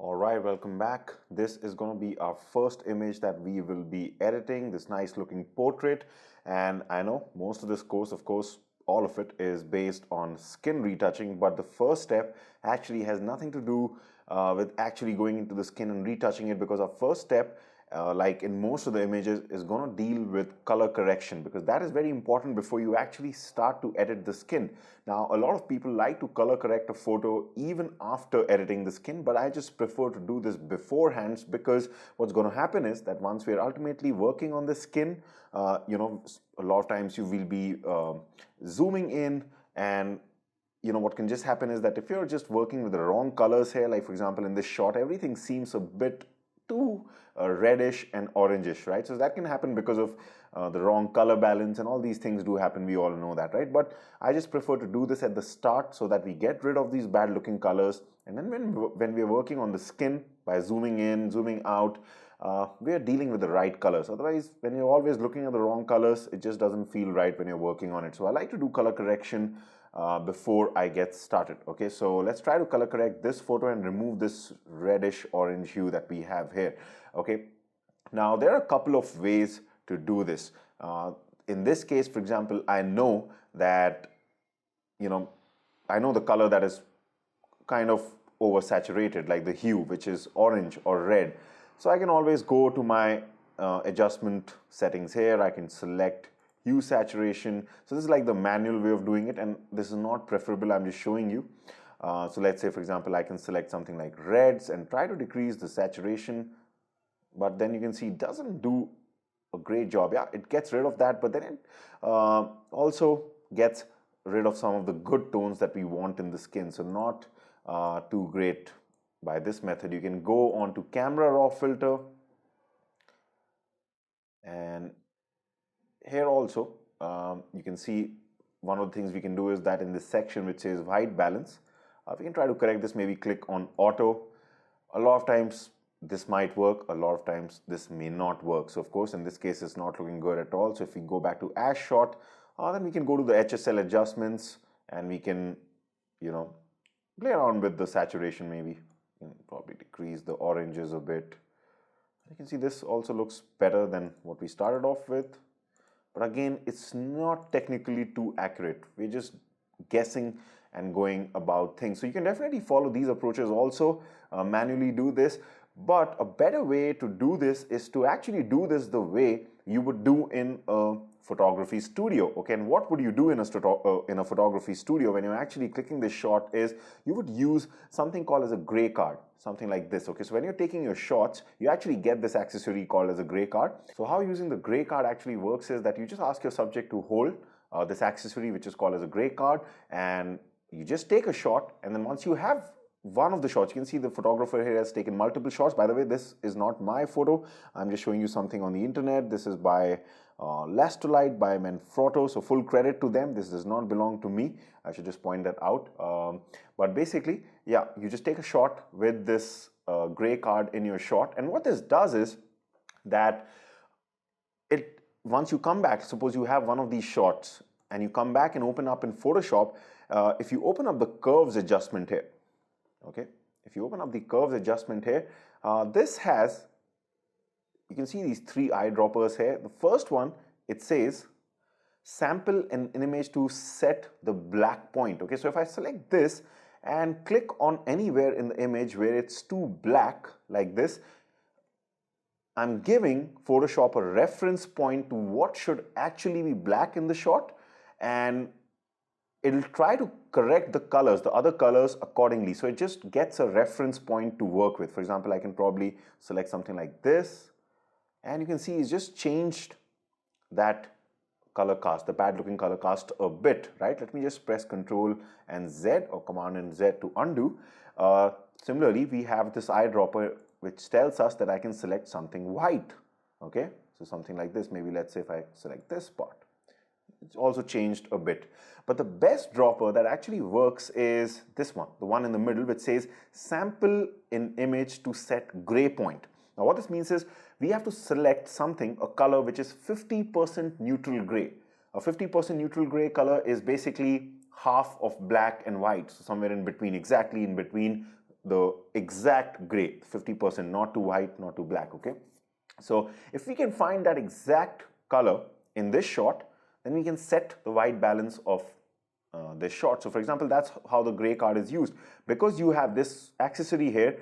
All right, welcome back. This is going to be our first image that we will be editing, this nice looking portrait. And I know most of this course, of course, all of it is based on skin retouching, but the first step actually has nothing to do with actually going into the skin and retouching it, because our first step, like in most of the images, is going to deal with color correction, because that is very important before you actually start to edit the skin. Now, a lot of people like to color correct a photo even after editing the skin, but I just prefer to do this beforehand, because what's going to happen is that once we are ultimately working on the skin, a lot of times you will be zooming in, and what can just happen is that if you're just working with the wrong colors here, like for example in this shot, everything seems a bit too reddish and orangish, right? So that can happen because of the wrong color balance, and all these things do happen. We all know that, right? But I just prefer to do this at the start so that we get rid of these bad looking colors, and then when we're working on the skin, by zooming in, zooming out, we are dealing with the right colors. Otherwise, when you're always looking at the wrong colors, it just doesn't feel right when you're working on it. So I like to do color correction before I get started. Okay, so let's try to color correct this photo and remove this reddish orange hue that we have here. Okay, now there are a couple of ways to do this. In this case, for example, I know that, I know the color that is kind of oversaturated, like the hue, which is orange or red. So I can always go to my adjustment settings here. I can select hue saturation. So this is like the manual way of doing it, and this is not preferable. I'm just showing you. So let's say, for example, I can select something like reds and try to decrease the saturation, but then you can see it doesn't do a great job. Yeah, it gets rid of that, but then it also gets rid of some of the good tones that we want in the skin. So not too great by this method. You can go on to camera raw filter, and here also you can see one of the things we can do is that in this section which says white balance, we can try to correct this. Maybe click on auto. A lot of times this might work, a lot of times this may not work. So of course in this case it's not looking good at all. So if we go back to as shot, then we can go to the HSL adjustments, and we can play around with the saturation. Maybe probably decrease the oranges a bit. You can see this also looks better than what we started off with, but again, it's not technically too accurate. We're just guessing and going about things. So you can definitely follow these approaches also, manually do this. But a better way to do this is to actually do this the way you would do in a photography studio. Okay, and what would you do in a photography studio when you're actually clicking this shot is you would use something called as a gray card, something like this. Okay, so when you're taking your shots, you actually get this accessory called as a gray card. So how using the gray card actually works is that you just ask your subject to hold this accessory, which is called as a gray card, and you just take a shot, and then once you have one of the shots, you can see the photographer here has taken multiple shots. By the way, this is not my photo. I'm just showing you something on the internet. This is by Lastolite, by Manfrotto, so full credit to them. This does not belong to me. I should just point that out. But basically, yeah, you just take a shot with this gray card in your shot, and what this does is that once you come back, suppose you have one of these shots and you come back and open up in Photoshop, if you open up the curves adjustment here, okay, if you open up the curves adjustment here, this has, you can see these three eyedroppers here. The first one, it says sample an image to set the black point. Okay, so if I select this and click on anywhere in the image where it's too black like this, I'm giving Photoshop a reference point to what should actually be black in the shot, and it'll try to correct the colors, the other colors accordingly. So it just gets a reference point to work with. For example, I can probably select something like this, and you can see it's just changed that color cast, the bad looking color cast a bit, right? Let me just press Control and Z, or Command and Z to undo. Similarly, we have this eyedropper which tells us that I can select something white. Okay, so something like this. Maybe let's say if I select this part, it's also changed a bit. But the best dropper that actually works is this one, the one in the middle, which says sample in image to set gray point. Now what this means is we have to select something, a color which is 50% neutral gray. A 50% neutral gray color is basically half of black and white, so somewhere in between, exactly in between the exact gray, 50%, not too white, not too black, okay? So if we can find that exact color in this shot, then we can set the white balance of this shot. So for example, that's how the gray card is used. Because you have this accessory here,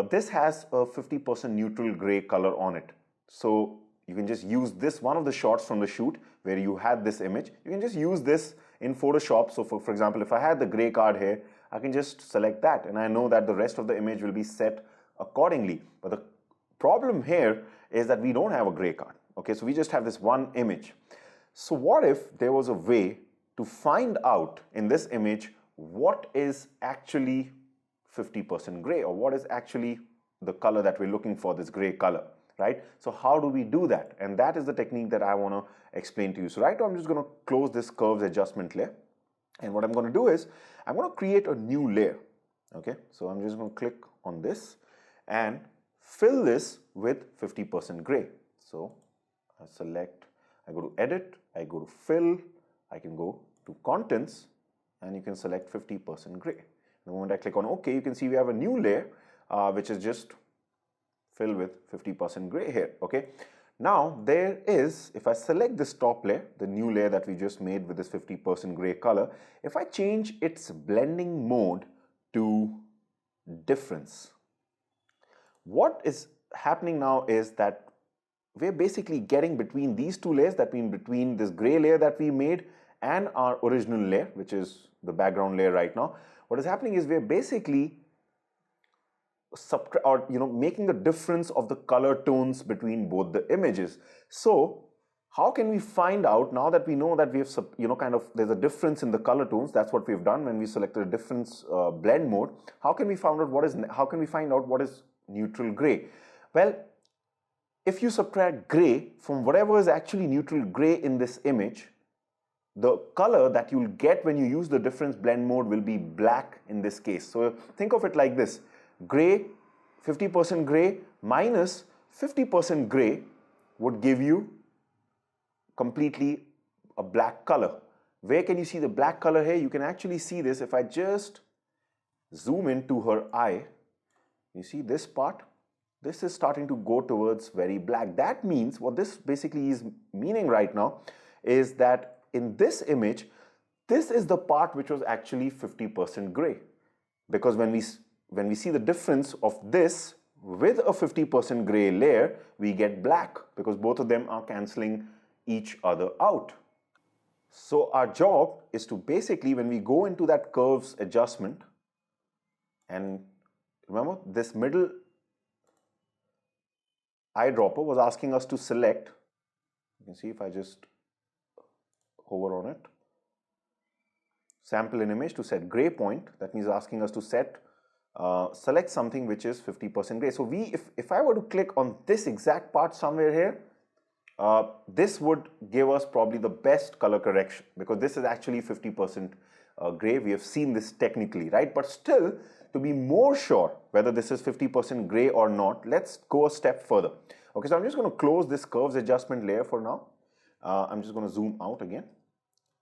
this has a 50% neutral gray color on it. So you can just use this, one of the shots from the shoot where you had this image. You can just use this in Photoshop. So for example, if I had the gray card here, I can just select that and I know that the rest of the image will be set accordingly. But the problem here is that we don't have a gray card. Okay, so we just have this one image. So what if there was a way to find out in this image what is actually 50% gray, or what is actually the color that we're looking for, this gray color, right? So how do we do that? And that is the technique that I want to explain to you. So right now I'm just going to close this curves adjustment layer. And what I'm going to do is I'm going to create a new layer. Okay, so I'm just going to click on this and fill this with 50% gray. So I select, I go to edit, I go to fill, I can go to contents, and you can select 50% gray. The moment I click on OK, you can see we have a new layer which is just filled with 50% gray here. Okay. Now there is, if I select this top layer, the new layer that we just made with this 50% gray color, if I change its blending mode to difference, what is happening now is that we're basically getting between these two layers, that means between this gray layer that we made and our original layer, which is the background layer right now. What is happening is we're basically making the difference of the color tones between both the images. So how can we find out, now that we know that we have there's a difference in the color tones? That's what we've done when we selected a difference blend mode. How can we find out what is neutral gray? Well, if you subtract gray from whatever is actually neutral gray in this image, the color that you'll get when you use the difference blend mode will be black in this case. So think of it like this: gray, 50% gray minus 50% gray would give you completely a black color. Where can you see the black color here? You can actually see this if I just zoom into her eye. You see this part? This is starting to go towards very black. That means what this basically is meaning right now is that in this image, this is the part which was actually 50% gray. Because when we see the difference of this with a 50% gray layer, we get black because both of them are cancelling each other out. So our job is to basically, when we go into that curves adjustment, and remember this middle eyedropper was asking us to select, you can see if I just hover on it, sample an image to set gray point, that means asking us to select something which is 50% gray. So if I were to click on this exact part somewhere here, this would give us probably the best color correction, because this is actually 50% gray. We have seen this technically, right? But still, to be more sure whether this is 50% gray or not, let's go a step further. Okay, so I'm just going to close this curves adjustment layer for now. I'm just going to zoom out again.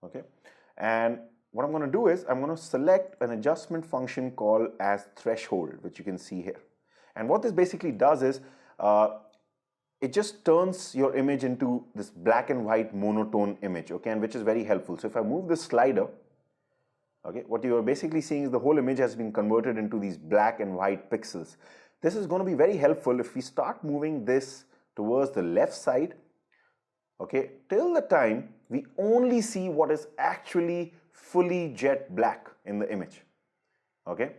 Okay, and what I'm going to do is I'm going to select an adjustment function called as threshold, which you can see here. And what this basically does is it just turns your image into this black and white monotone image, okay, and which is very helpful. So if I move this slider, okay, what you are basically seeing is the whole image has been converted into these black and white pixels. This is going to be very helpful if we start moving this towards the left side, okay, till the time we only see what is actually fully jet black in the image. Okay,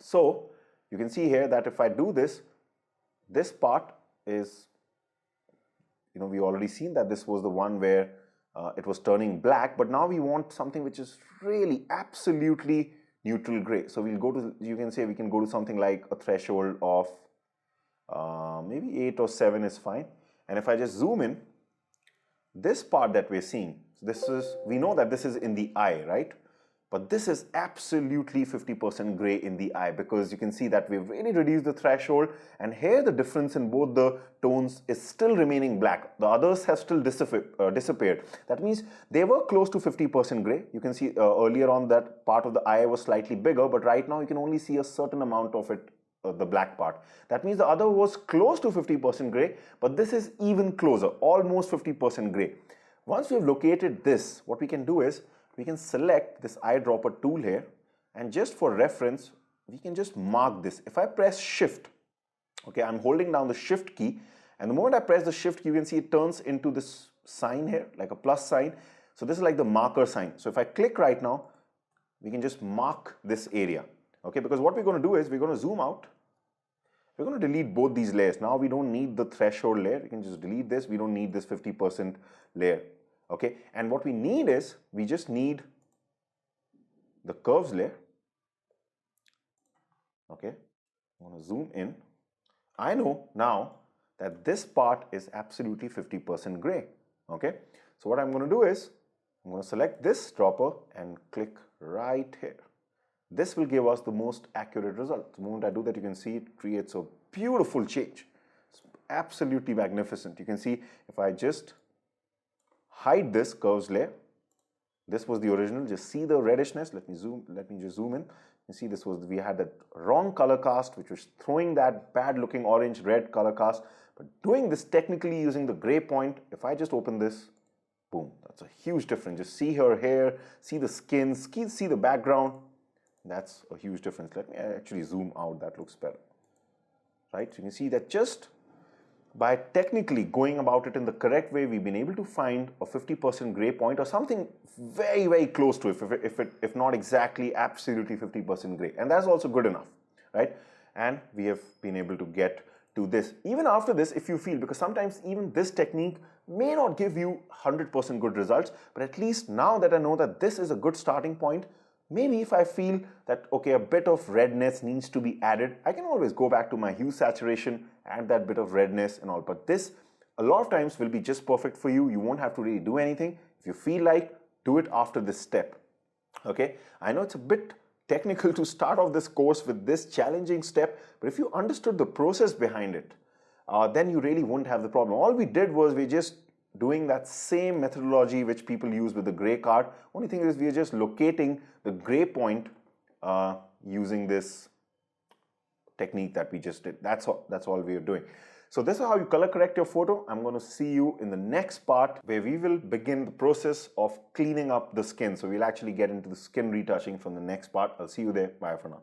so you can see here that if I do this, this part is, we already seen that this was the one where it was turning black, but now we want something which is really absolutely neutral gray. So we'll go to, you can say we can go to something like a threshold of maybe 8 or 7 is fine. And if I just zoom in, this part that we're seeing, we know that this is in the eye, right? But this is absolutely 50% gray in the eye, because you can see that we've really reduced the threshold, and here the difference in both the tones is still remaining black. The others have still disappeared. That means they were close to 50% gray. You can see earlier on that part of the eye was slightly bigger, but right now you can only see a certain amount of it the black part. That means the other was close to 50% gray, but this is even closer, almost 50% gray. Once we've located this, what we can do is we can select this eyedropper tool here, and just for reference, we can just mark this. If I press shift, okay, I'm holding down the shift key, and the moment I press the shift key, you can see it turns into this sign here, like a plus sign. So this is like the marker sign. So if I click right now, we can just mark this area, okay? Because what we're going to do is we're going to zoom out. We're going to delete both these layers. Now we don't need the threshold layer. We can just delete this. We don't need this 50% layer, okay? And what we need is, we just need the curves layer, okay? I'm going to zoom in. I know now that this part is absolutely 50% gray, okay? So what I'm going to do is, I'm going to select this dropper and click right here. This will give us the most accurate result. The moment I do that, you can see it creates a beautiful change. It's absolutely magnificent. You can see if I just hide this curves layer, this was the original. Just see the reddishness. Let me just zoom in. You see this was, we had that wrong color cast, which was throwing that bad looking orange red color cast. But doing this technically using the gray point, if I just open this, boom, that's a huge difference. Just see her hair, see the skin, see the background. That's a huge difference. Let me actually zoom out. That looks better, right? So you can see that just by technically going about it in the correct way, we've been able to find a 50% gray point, or something very, very close to it, if not exactly absolutely 50% gray. And that's also good enough, right? And we have been able to get to this. Even after this, if you feel, because sometimes even this technique may not give you 100% good results, but at least now that I know that this is a good starting point, maybe if I feel that, okay, a bit of redness needs to be added, I can always go back to my hue saturation, add that bit of redness and all. But this, a lot of times, will be just perfect for you. You won't have to really do anything. If you feel like, do it after this step, okay? I know it's a bit technical to start off this course with this challenging step, but if you understood the process behind it, then you really won't have the problem. All we did was we just doing that same methodology which people use with the gray card. Only thing is we are just locating the gray point using this technique that we just did. That's all we are doing. So this is how you color correct your photo. I'm going to see you in the next part, where we will begin the process of cleaning up the skin. So we'll actually get into the skin retouching from the next part. I'll see you there. Bye for now.